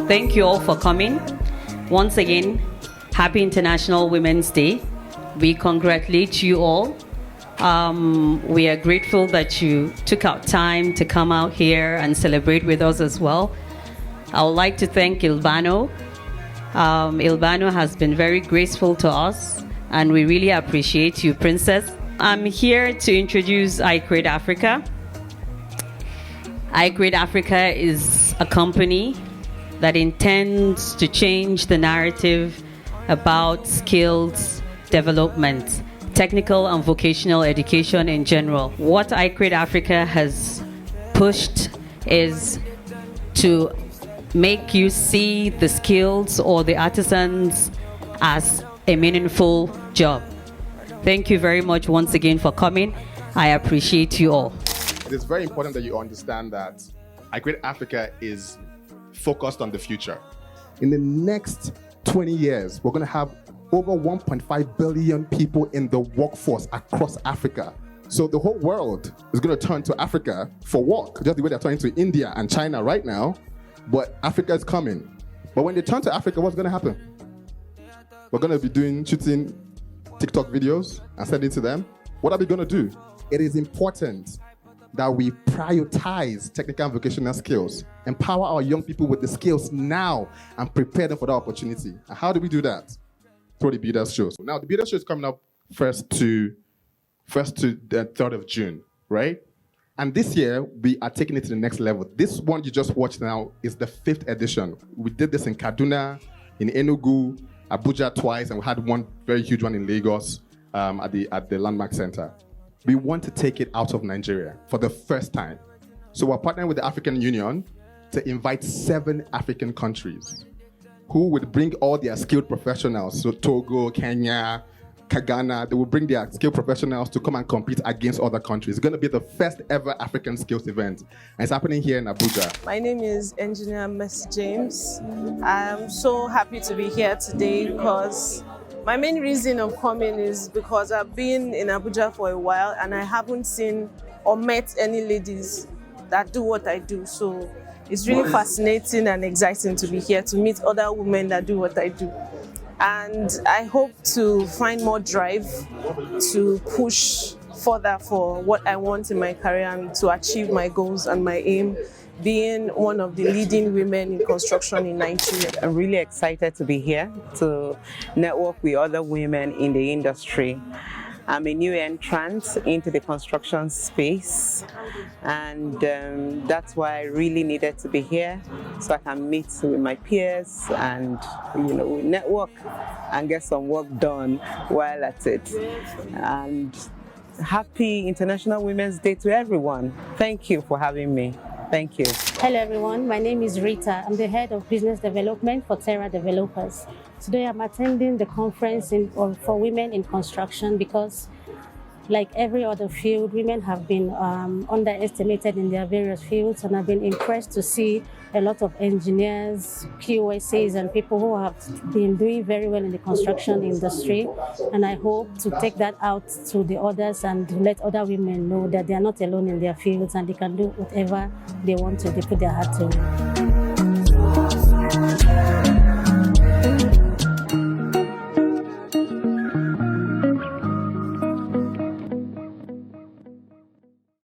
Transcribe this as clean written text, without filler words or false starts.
thank you all for coming. Once again, happy International Women's Day. We congratulate you all. We are grateful that you took out time to come out here and celebrate with us as well. I would like to thank Ilbano. Ilbano has been very graceful to us, and we really appreciate you, Princess. I'm here to introduce iCreate Africa. iCreate Africa is a company that intends to change the narrative about skills development, technical and vocational education in general. What iCreate Africa has pushed is to make you see the skills or the artisans as a meaningful job. Thank you very much once again for coming. I appreciate you all. It is very important that you understand that iCreate Africa is focused on the future. In the next 20 years, we're going to have over 1.5 billion people in the workforce across Africa. So the whole world is going to turn to Africa for work, just the way they're turning to India and China right now. But Africa is coming. But when they turn to Africa, what's going to happen? We're going to be shooting TikTok videos and sending it to them. What are we going to do? It is important that we prioritize technical and vocational skills, empower our young people with the skills now, and prepare them for that opportunity. And how do we do that? Through the Builders Show. So now the Builders Show is coming up first to the 3rd of June, right? And this year, we are taking it to the next level. This one you just watched now is the 5th edition. We did this in Kaduna, in Enugu, Abuja twice, and we had one very huge one in Lagos at the Landmark Center. We want to take it out of Nigeria for the first time. So we're partnering with the African Union to invite 7 African countries who would bring all their skilled professionals. So Togo, Kenya, Ghana, they will bring their skilled professionals to come and compete against other countries. It's going to be the first ever African skills event. And it's happening here in Abuja. My name is Engineer Miss James. I'm so happy to be here today because my main reason of coming is because I've been in Abuja for a while and I haven't seen or met any ladies that do what I do. So it's really fascinating and exciting to be here to meet other women that do what I do. And I hope to find more drive to push further for what I want in my career and to achieve my goals and my aim, being one of the leading women in construction in Nigeria. I'm really excited to be here to network with other women in the industry. I'm a new entrant into the construction space, and that's why I really needed to be here so I can meet with my peers and network and get some work done while at it. And happy International Women's Day to everyone. Thank you for having me. Thank you. Hello everyone, my name is Rita. I'm the head of business development for Terra Developers. Today I'm attending the conference for women in construction because, like every other field, women have been underestimated in their various fields, and I've been impressed to see a lot of engineers, QSAs, and people who have been doing very well in the construction industry. And I hope to take that out to the others and let other women know that they are not alone in their fields and they can do whatever they want to. They put their heart to it.